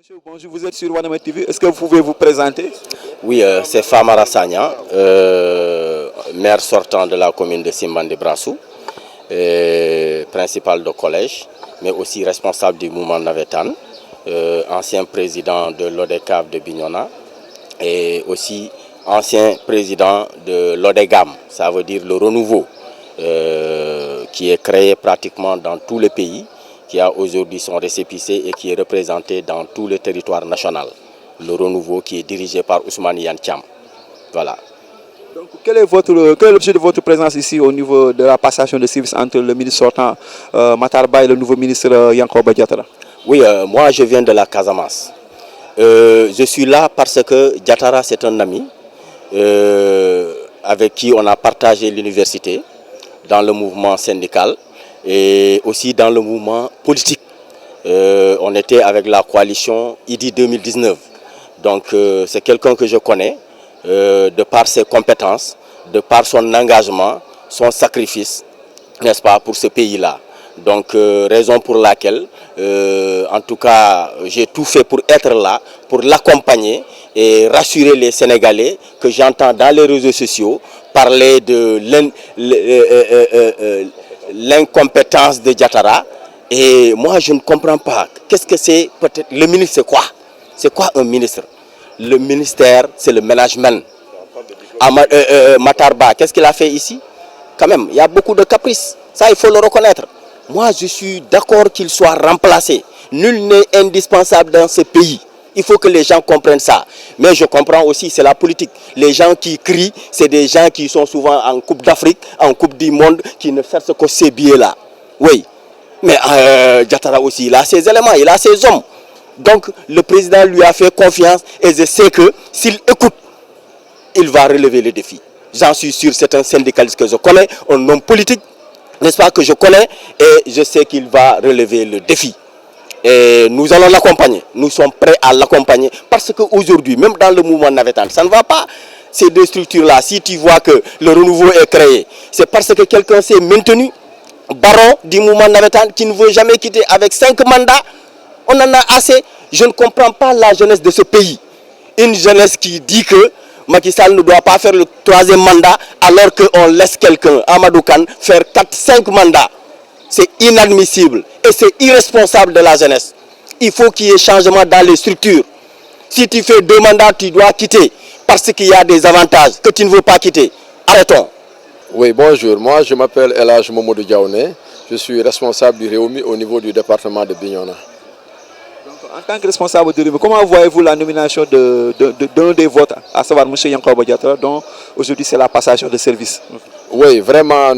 Monsieur, bonjour, vous êtes sur Wanema TV. Est-ce que vous pouvez vous présenter? Oui, c'est Famara Sagna, maire sortant de la commune de Simbandi Brassou, principal de collège, mais aussi responsable du mouvement Navetan, ancien président de l'ODECAV de Bignona et aussi ancien président de l'ODEGAM, ça veut dire le renouveau, qui est créé pratiquement dans tous les pays, qui a aujourd'hui son récépissé et qui est représenté dans tout le territoire national. Le renouveau qui est dirigé par Ousmane Yantiam. Voilà. Donc, quel est l'objet de votre présence ici au niveau de la passation de service entre le ministre sortant Matar Ba et le nouveau ministre Yankoba Diattara? Oui, moi je viens de la Casamance. Je suis là parce que Diattara c'est un ami avec qui on a partagé l'université dans le mouvement syndical et aussi dans le mouvement politique. On était avec la coalition IDI 2019. Donc c'est quelqu'un que je connais de par ses compétences, de par son engagement, son sacrifice, n'est-ce pas, pour ce pays-là. Donc raison pour laquelle, en tout cas, j'ai tout fait pour être là, pour l'accompagner et rassurer les Sénégalais que j'entends dans les réseaux sociaux parler de l'incompétence de Diattara. Et moi, je ne comprends pas. Qu'est-ce que c'est? Peut-être le ministre, c'est quoi? C'est quoi un ministre? Le ministère, c'est le management. Matar Ba, qu'est-ce qu'il a fait ici? Quand même, il y a beaucoup de caprices. Ça, il faut le reconnaître. Moi, je suis d'accord qu'il soit remplacé. Nul n'est indispensable dans ce pays. Il faut que les gens comprennent ça. Mais je comprends aussi, c'est la politique. Les gens qui crient, c'est des gens qui sont souvent en Coupe d'Afrique, en Coupe du Monde, qui ne font que ces billets-là. Oui. Mais Diattara aussi, il a ses éléments, il a ses hommes. Donc, le président lui a fait confiance et je sais que s'il écoute, il va relever les défis. J'en suis sûr, c'est un syndicaliste que je connais, un homme politique, n'est-ce pas, que je connais, et je sais qu'il va relever le défi. Et nous allons l'accompagner, nous sommes prêts à l'accompagner, parce qu'aujourd'hui, même dans le mouvement Navetan, ça ne va pas. Ces deux structures-là, si tu vois que le renouveau est créé, c'est parce que quelqu'un s'est maintenu, baron du mouvement Navetan, qui ne veut jamais quitter avec 5 mandats. On en a assez. Je ne comprends pas la jeunesse de ce pays. Une jeunesse qui dit que Macky Sall ne doit pas faire le 3e mandat alors qu'on laisse quelqu'un, Amadou Kane, faire 4-5 mandats. C'est inadmissible et c'est irresponsable de la jeunesse. Il faut qu'il y ait changement dans les structures. Si tu fais 2 mandats, tu dois quitter parce qu'il y a des avantages que tu ne veux pas quitter. Arrêtons. Oui, bonjour. Moi, je m'appelle Elhaj Momodou Diaouné. Je suis responsable du Réumi au niveau du département de Bignona. En tant que responsable de Réumi, comment voyez-vous la nomination d'un des votes, à savoir M. Yankoba Diattara, dont aujourd'hui c'est la passation de service? Oui, vraiment,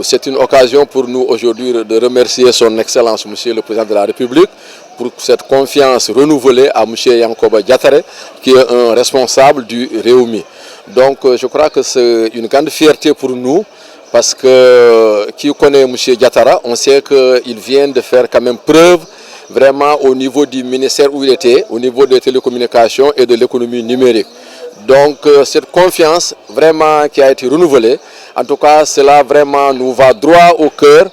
c'est une occasion pour nous aujourd'hui de remercier son Excellence, M. le Président de la République, pour cette confiance renouvelée à M. Yankoba Diattara, qui est un responsable du Réumi. Donc, je crois que c'est une grande fierté pour nous, parce que qui connaît M. Diattara, on sait qu'il vient de faire quand même preuve vraiment au niveau du ministère où il était, au niveau des télécommunications et de l'économie numérique. Donc cette confiance vraiment qui a été renouvelée, en tout cas cela vraiment nous va droit au cœur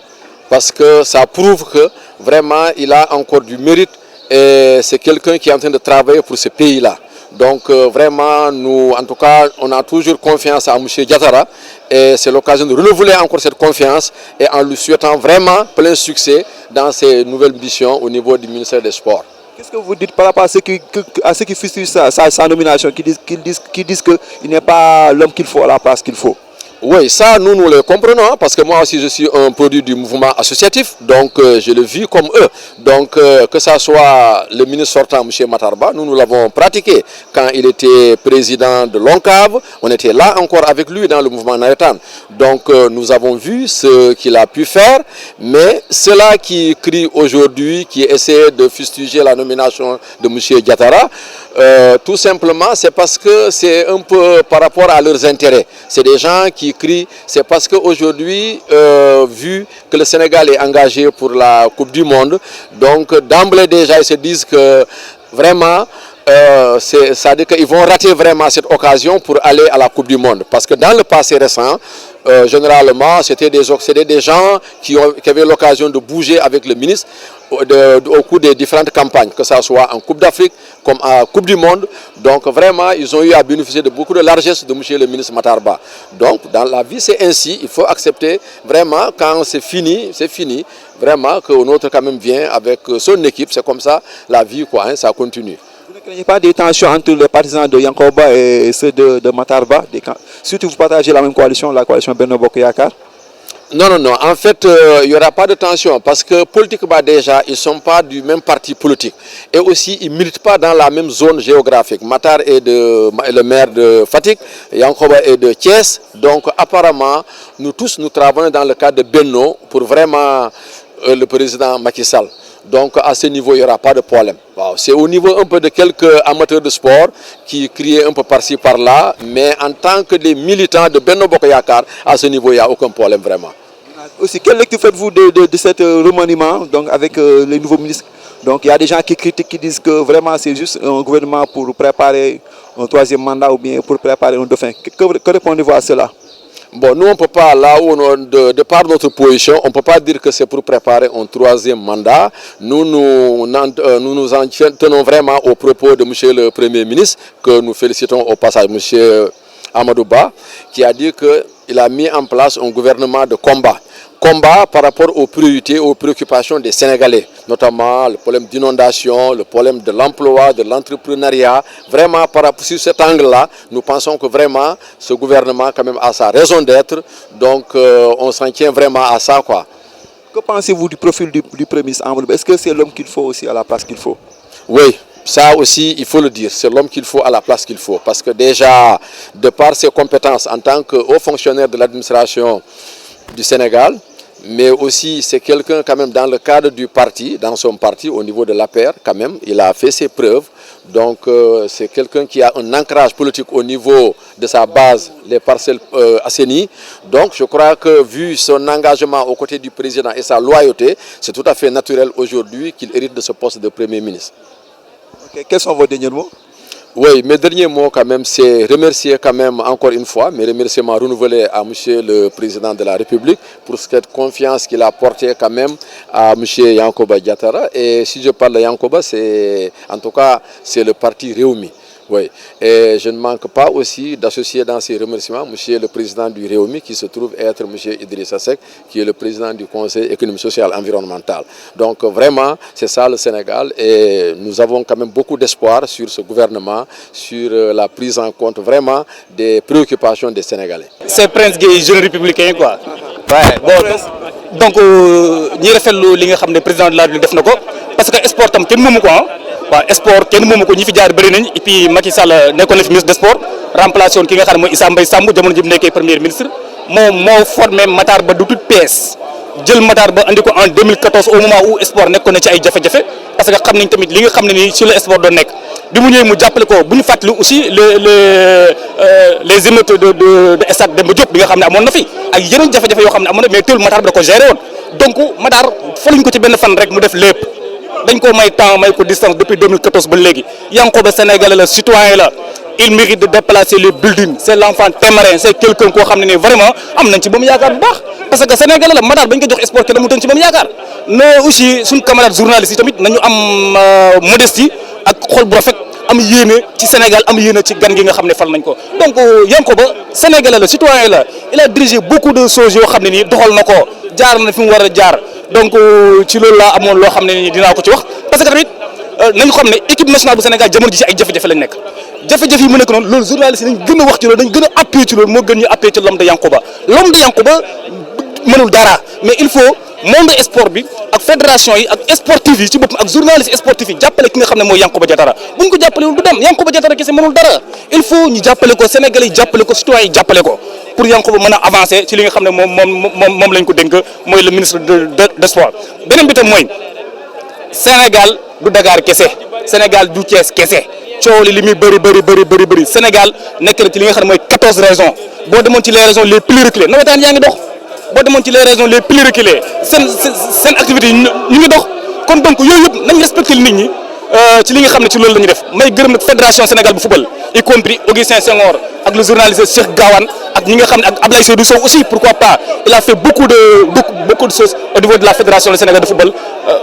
parce que ça prouve que vraiment il a encore du mérite et c'est quelqu'un qui est en train de travailler pour ce pays-là. Donc vraiment, nous, en tout cas, on a toujours confiance à M. Diattara et c'est l'occasion de renouveler encore cette confiance et en lui souhaitant vraiment plein succès dans ses nouvelles missions au niveau du ministère des Sports. Qu'est-ce que vous dites par rapport à ceux qui fustigent sa nomination, qui disent qu'il n'est pas l'homme qu'il faut à la place qu'il faut? Oui, ça nous le comprenons parce que moi aussi je suis un produit du mouvement associatif, donc je le vis comme eux. Donc que ça soit le ministre sortant, M. Matar Ba, nous l'avons pratiqué quand il était président de l'ONCAV, on était là encore avec lui dans le mouvement Navetan. Donc nous avons vu ce qu'il a pu faire, mais ceux-là qui crient aujourd'hui, qui essaient de fustiger la nomination de M. Diattara, tout simplement c'est parce que c'est un peu par rapport à leurs intérêts. C'est des gens qui crient, c'est parce qu'aujourd'hui, vu que le Sénégal est engagé pour la Coupe du Monde, donc d'emblée déjà ils se disent que vraiment, c'est-à-dire qu'ils vont rater vraiment cette occasion pour aller à la Coupe du Monde. Parce que dans le passé récent, généralement, c'était des gens qui avaient l'occasion de bouger avec le ministre. au cours des différentes campagnes, que ce soit en Coupe d'Afrique comme en Coupe du Monde. Donc vraiment, ils ont eu à bénéficier de beaucoup de largesse de monsieur le ministre Matar Ba. Donc dans la vie, c'est ainsi. Il faut accepter vraiment quand c'est fini, c'est fini. Vraiment que notre quand même vient avec son équipe. C'est comme ça la vie, quoi, hein, ça continue. Vous ne craignez pas des tensions entre les partisans de Yankoba et ceux de Matar Ba, surtout vous partagez la même coalition, la coalition Benno Bokk Yakaar? Non, non, non. En fait, il n'y aura pas de tension parce que politiquement déjà, ils ne sont pas du même parti politique. Et aussi, ils ne militent pas dans la même zone géographique. Matar est le maire de Fatick, Yankoba est de Thiès. Donc apparemment, nous tous, nous travaillons dans le cadre de Benno pour vraiment le président Macky Sall. Donc à ce niveau, il n'y aura pas de problème. Wow. C'est au niveau un peu de quelques amateurs de sport qui crient un peu par-ci, par-là. Mais en tant que des militants de Benno Bokk Yakaar, à ce niveau, il n'y a aucun problème vraiment. Aussi, quelle lecture faites-vous de cet remaniement donc, avec les nouveaux ministres? Donc il y a des gens qui critiquent, qui disent que vraiment c'est juste un gouvernement pour préparer un troisième mandat ou bien pour préparer un dauphin. Que répondez-vous à cela? Bon, nous, on ne peut pas, là où de par notre position, on ne peut pas dire que c'est pour préparer un troisième mandat. Nous nous en tenons vraiment aux propos de M. le Premier ministre, que nous félicitons au passage, M. Amadou Ba, qui a dit qu'il a mis en place un gouvernement de combat. Combat par rapport aux priorités, aux préoccupations des Sénégalais, notamment le problème d'inondation, le problème de l'emploi, de l'entrepreneuriat. Vraiment, sur cet angle-là, nous pensons que vraiment ce gouvernement quand même a sa raison d'être. Donc, on s'en tient vraiment à ça, quoi. Que pensez-vous du profil du Premier ministre Amadou Ba? Est-ce que c'est l'homme qu'il faut aussi à la place qu'il faut? Oui. Ça aussi, il faut le dire, c'est l'homme qu'il faut à la place qu'il faut. Parce que déjà, de par ses compétences en tant que haut fonctionnaire de l'administration du Sénégal, mais aussi c'est quelqu'un quand même dans le cadre du parti, dans son parti, au niveau de l'APR quand même, il a fait ses preuves. Donc c'est quelqu'un qui a un ancrage politique au niveau de sa base, les parcelles assainies. Donc je crois que vu son engagement aux côtés du président et sa loyauté, c'est tout à fait naturel aujourd'hui qu'il hérite de ce poste de Premier ministre. Quels sont vos derniers mots? Oui, mes derniers mots quand même, c'est remercier quand même encore une fois, mes remerciements renouvelés à Monsieur le Président de la République pour cette confiance qu'il a portée quand même à Monsieur Yankoba Diattara. Et si je parle de Yankoba, c'est en tout cas c'est le parti Rewmi. Oui, et je ne manque pas aussi d'associer dans ces remerciements Monsieur le Président du Rewmi qui se trouve être Monsieur Idrissa Seck, qui est le Président du Conseil économique, social et environnemental. Donc vraiment, c'est ça le Sénégal et nous avons quand même beaucoup d'espoir sur ce gouvernement, sur la prise en compte vraiment des préoccupations des Sénégalais. C'est Prince Gueye, jeune républicain quoi. Ouais, bon, donc ñi rafetlu li nga xam ne président de la République def na ko parce que sport tam kenn moomu ko waaw sport kenn moomu ko ñi fi jaar bëri nañ et puis Macky Sall nekkoon na fi ministre des sports remplacé woon ki nga xam ne mooy Issa Mbaye Samb jamono ji mu nekkee premier ministre moo formé Matar Ba du tout PS jël Matar Ba andi ko en 2014 au moment où sport nekkoon na ci ay jafe-jafe parce que xam nañ tamit li nga xam ne nii sur le sport doon nekk bi mu ñëwee mu jàppale ko bu ñu fàttali aussi les émeutes de stade Demba Diop bi nga xam ne amoon na fi ak yeneen jafe-jafe yoo xam ne amoon na mais teewul Matar Ba da ko géré woon donc Matar faluñ ko ci benn fan rek mu def lépp dañ ko may temps may ko distance depuis 2014 ba léegi Yankoba Sénégalais la citoyen la il mérite de déplacer les buildings c'est l'enfant téméraire c'est quelqu'un koo xam ne nii vraiment am nañ ci ba mu yaakaar bu baax parce que Sénégalais la Matar bañ ko jox sport kenn mu tën ci ba mu yaakaar mais aussi suñ camarade journalistes yi tamit nañu am modestie ak xol bu rafet am yéene ci Sénégal am yéene ci gan gi nga xam ne fal nañ ko donc Yankoba Sénégalais la citoyen la il a dirigé beaucoup de choses yoo xam ne nii doxal na ko jaar na fi mu war a jaar donc ci loolu laa amoon loo xam ne nii dinaa ko ci wax parce que tamit nañu xam ne équipe nationale bu Sénégal jamono ji ci ay jafe-jafe lañ nekk jafe-jafe yi mu nekk noonu loolu journaliste yi nañ gën a wax ci loolu dañ gën a appuyer ci loolu moo gën ñu appuyer ci l'homme de Yankoba mënul dara mais il faut monde sport bi ak fédération yi ak sportif yi ci boppam ak journaliste sportif yi jàppale ki nga xam ne mooy Yankoba Diattara bu ñu ko jàppalewul du dem Yankoba Diattara kese mënul dara il faut ñu jàppale ko Sénégalais yi jàppale ko citoyens yi jàppale ko pour Yankoba mën a avancer ci li nga xam ne moom lañ ko dénk mooy le ministre de sport beneen bi tam mooy Sénégal du Dakar kese Sénégal du Thiès kese coow li muy bëri Sénégal nekk na ci li nga xam ne mooy 14 régions boo demoon ci les régions les plus reculées nawetaan yaa ngi dox boo demoon ci les régions les plus reculées seen activités yi ñu ngi dox kon donc yooyu yëpp nañ respecté nit ñi ci li nga xam ne ci loolu la ñuy def may gërëm nag fédération Sénégal bu football y compris Augustin Senghor ak le journaliste Cheikh Gawane ak ñi nga xam ne ak Ablaye Seydou Sow aussi pourquoi pas il a fait beaucoup de choses au niveau de la fédération du Sénégal de football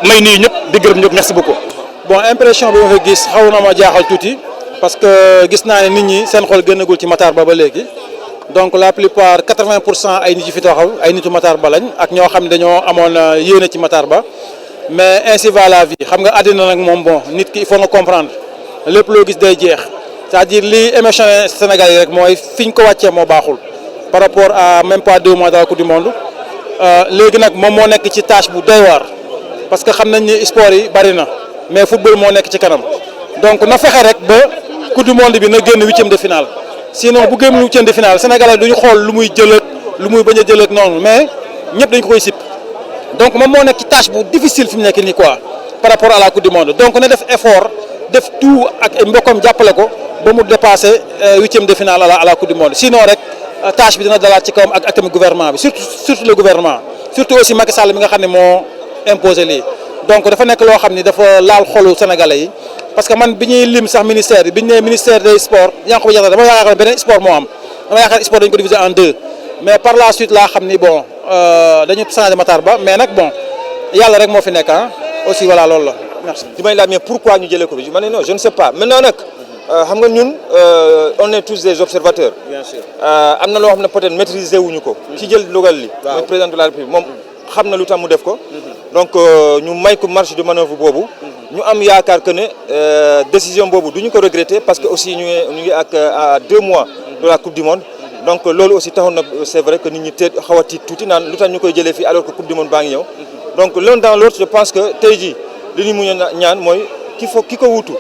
may nuyu ñëpp di gërëm ñëpp merci beaucoup. bon impression bi ma fa gis xaw na ma jaaxal tuuti parce que gis naa ne nit ñi seen xol gënagul ci Matar Ba léegi donc la plupart 80% ay nit yi fi taxaw ay nitu Matar Ba lañ ak ñoo xam ne dañoo amoon yéene ci Matar Ba mais ainsi va la vie xam nga àddina nag moom bon nit ki il faut nga comprendre lépp loo gis day jeex c'est-à-dire li émission Sénégal yi rek mooy fi ñu ko wàccee moo baaxul par rapport à même pas 2 mois de la Coupe du Monde léegi nag moom moo nekk ci tâche bu doy waar parce que xam nañ ni sport yi bari na mais football moo nekk ci kanam donc na fexe rek ba Coupe du Monde bi na génn 8e de finale sinon bu génn 8e de finale Sénégalais duñu xool lu muy jël ak lu muy bañ a jël ak noonu mais ñëpp dañ ko koy sip donc moom moo nekk ci tâche bu difficile fi mu nekk nii quoi par rapport à la Coupe du Monde donc na def effort def tout ak mbokkam jàppale ko ba mu dépasser 8e de finale à la Coupe du Monde sinon rek tâche bi dina dalaat ci kawam ak tamit gouvernement bi surtout le gouvernement surtout aussi Macky Sall mi nga xam ne moo imposé lii donc dafa nekk loo xam ni dafa laal xolu sénégalais yi parce que man bi ñuy lim sax ministère bi ñu nee ministère des sports Yankhoba Diattara dama yaakaar ne beneen sport moo am dama yaakaar sport dañu ko diviser en 2 mais par la suite laa xam ni bon dañu changé Matar Ba mais nag bon yàlla rek moo fi nekk aussi voilà loolu la merci. di may laaj mais pourquoi ñu jëlee ko bi ma ne non je ne sais pas maintenant nag xam nga ñun on est tous des observateurs. bien sûr am na loo xam ne peut-être maîtriser wuñu ko. ci jël dogal li. mooy président de la République moom xam na lu tax mu def ko. donc ñu may ko marge de manœuvre boobu. ñu am yaakaar que ne décision boobu du ñu ko regretter parce que aussi ñu ngi ak à 2 mois de la Coupe du Monde. donc loolu aussi taxoon na c'est vrai que nit ñi te xaw a tiit tuuti naan lu tax ñu koy jëlee fii alors que Coupe du Monde baa ngi ñëw. donc l'un dans l'autre je pense que tey jii li ñu mun a ñaan mooy ki ko wuutu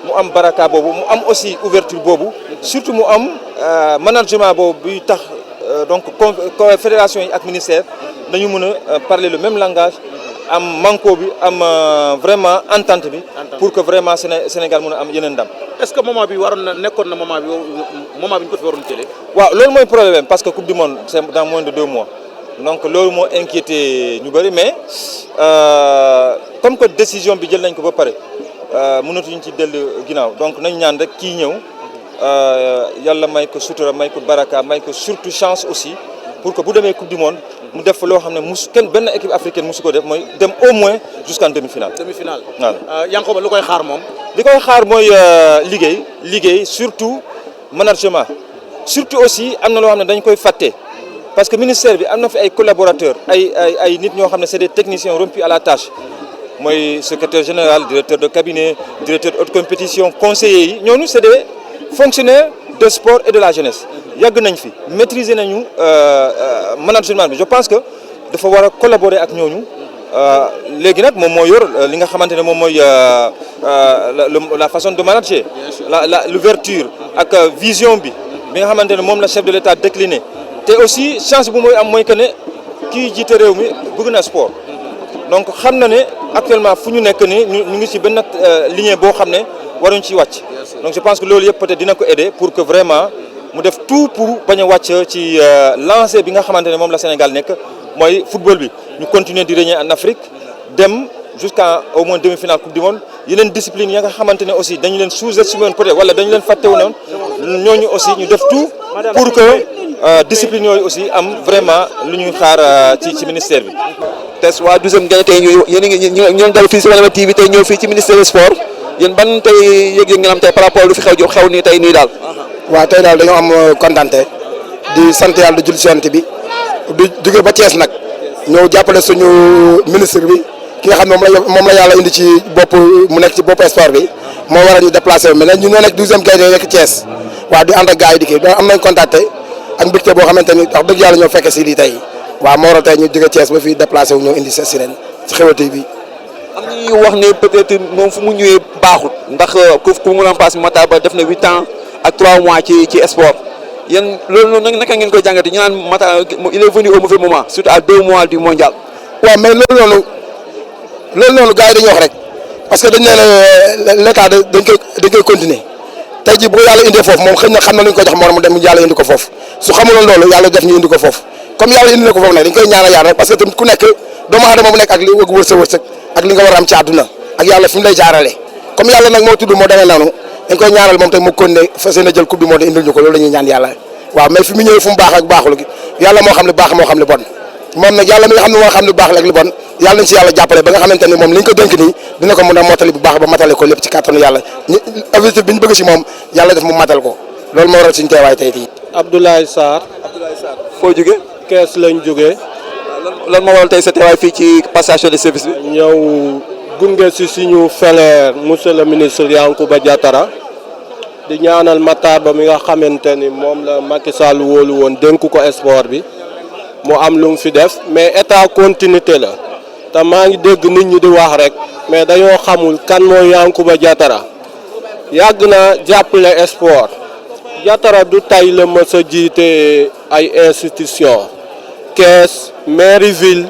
mu am baraka boobu mu am aussi ouverture boobu surtout mu am management boobu bi tax donc fédération yi ak ministère dañu mën a parler le même langage am manko bi am vraiment entente bi pour que vraiment Sénégal mën a am yeneen ndam. est-ce que moment bi waroon na nekkoon na moment bi ñu ko fi waroon jëlee. waaw loolu mooy problème parce que Coupe du Monde c'est dans moins de 2 mois donc loolu moo inquiété ñu bëri mais comme que décision bi jël nañ ko ba pare mënatuñu ci dellu ginnaaw donc nañ ñaan rek kii ñëw yàlla may ko sutura may ko baraka may ko surtout chance aussi pour que bu demee Coupe du Monde mu def loo xam ne benn équipe africaine musu ko def mooy dem au moins jusqu'en demi-finale. demi-finale waaw Yankhoba lu koy xaar moom. li koy xaar mooy liggéey surtout management surtout aussi am na loo xam ne dañ koy fàtte parce que ministère bi am na fi ay collaborateurs ay nit ñoo xam ne c'est des techniciens rompus à la tâche mooy secrétaire général directeur de cabinet directeur de haute compétition conseillers yi ñooñu c'est des fonctionnaires de sport et de la jeunesse yàgg nañ fi maîtriser nañu management bi je pense que dafa war a collaborer ak ñooñu léegi nag moom moo yor li nga xamante ne moom mooy la façon de manager l'ouverture ak vision bi nga xamante ne moom la chef de l'État décliné te aussi chance bu mooy am mooy que ne kii jiite réew mi bëgg na sport donc xam na ne actuellement fu ñu nekk nii ñu ngi ci benn lignée boo xam ne waruñ ci wàcc donc je pense que loolu yëpp peut-être dina ko aider pour que vraiment mu def tout pour bañ a wàcc ci lancée bi nga xamante ne moom la Sénégal nekk mooy football bi ñu continuer di régner en Afrique dem jusqu'à au moins demi-finale Coupe du Monde yeneen discipline ya nga xamante ne aussi dañu leen sous-estimé woon peut-être wala dañu leen fàttewu noonu ñooñu aussi ñu def tout pour que discipline yooyu aussi am vraiment lu ñuy xaar ci ministère bi. test waa 12e Gaïndé tey yéen a ngi ñu dal fii si Walema TV tey ñëw fii ci ministère des sports yéen ban tey yëg-yëg ngeen am tey par rapport lu fi xew nii tey nii daal. waaw tey daal dañoo am kontante di sant yàlla di julli ci Yonent bi di jóge ba Thiès nag ñëw jàppale suñu ministre bi ki nga xam ne moom la yàlla indi ci bopp mu nekk ci bopp sport bi moo war a ñu déplacé wu mais nag ñu ñoo nekk 12e Gaïndé nekk Thiès waaw di ànd ak gars yi di kii donc am nañ contacté ak mbégte boo xamante ni wax dëgg yàlla ñoo fekke si lii tey waaw moo waral tey ñu jóge Thiès ba fii déplacé wu ñëw indi sa sirène ci Xeweul TV. am na ñuy wax ne peut-être moom fu mu ñëwee baaxul ndax ku mu remplace Matar Ba def na 8 ans ak 3 mois ci sport yéen loolu naka ngeen koy jàngate ñu naan Matar il est venu au mauvais moment surtout à 2 mois du mondial. waaw mais loolu noonu gars yi dañuy wax rek parce que dañ ne l'état dañ koy continuer tey jii bu ko yàlla indee foofu moom xëy na xam na lu ñu ko jox moo mu dem yàlla indi ko foofu su xamuloon loolu yàlla def ñu indi ko foofu comme yàlla indi na ko foofu nag dañ koy ñaanal yàlla rek parce que tamit ku nekk doomu aadama bu nekk ak li wëg wërsëg ak li nga war a am ci àdduna ak yàlla fi mu lay jaarale comme yàlla nag moo tudd moo demee noonu dañ koy ñaanal moom tamit mu continuer fas yéene jël coupe du monde indil ñu ko loolu la ñuy ñaan yàlla waaw mais fi mu ñëwee fu mu baax ak baaxul yàlla moo xam ne baax moo xam ne bon moom nag yàlla mi nga xam ne moo xam ne baax la ak li bon yàlla nañ si yàlla jàppale ba nga xamante ni moom li ñu ko dénk nii dina ko mën a mottali bu baax ba matale ko lépp ci kàttanu yàlla objectif bi ñu bëgg si moom yàlla def mu matal ko loolu moo waral suñu teewaay tey fii. Abdoulaye Sarr. foo jógee. Kees lañ jógee. lan moo waral tey sa teewaay fii ci passation de service bi. ñëw gunge si suñu frère monsieur le ministre Yankhoba Diattara di ñaanal Matar Ba mi nga xamante ni moom la Macky Sall wóolu woon dénk ko sport bi mu am lu mu fi def mais état continuité la te maa ngi dégg nit ñi di wax rek mais dañoo xamul kan mooy Yankhoba Diattara yàgg na jàppale sport Diattara du tay la mës a jiite ay institution Kees mairie ville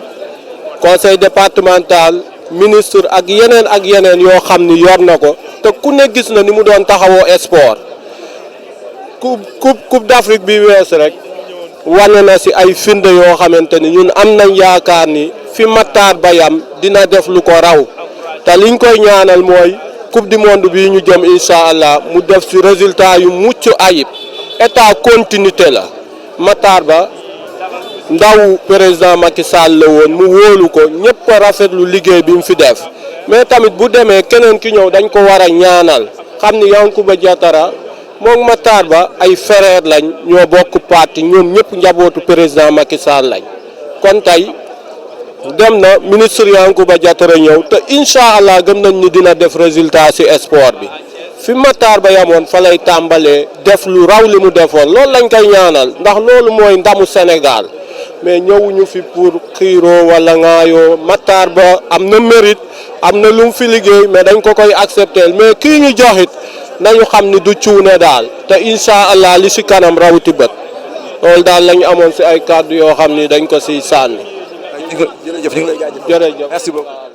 conseil départemental ministre ak yeneen yoo xam ni yor na ko te ku ne gis na ni mu doon taxawoo sport coupe d'Afrique bi wees rek wane na si ay firnde yoo xamante ni ñun am nañ yaakaar ni fi Matar Ba yam dina def lu ko raw te liñ koy ñaanal mooy coupe du monde bii ñu jëm incha allah mu def si résultat yu mucc ayib état continuité la Matar Ba ndaw président Macky Sall la woon mu wóolu ko ñëpp a rafetlu liggéey bi mu fi def mais tamit bu demee keneen ki ñëw dañ ko war a ñaanal xam ni Yankhoba Diattara moom Matar Ba ay frère lañ ñoo bokk parti ñoom ñëpp njabootu président Macky Sall lañ kon tey dem na ministre Yankhoba Diattara ñëw te incha allah gëm nañ ni dina def résultat ci sport bi fi Matar Ba yamoon fa lay tàmbalee def lu raw li mu defoon loolu lañ koy ñaanal ndax loolu mooy ndamu Sénégal mais ñëwuñu fi pour xiiroo wala ngaayoo Matar Ba am na mérite am na lu mu fi liggéey mais dañ ko koy accepter mais kii ñu joxit nañu xam ni du cuune daal te incha allah li ci kanam rawti bët loolu daal lañu amoon ci ay kàddu yoo xam ni dañ ko ciy sànni. jërëjëf jërëjëf merci beaucoup.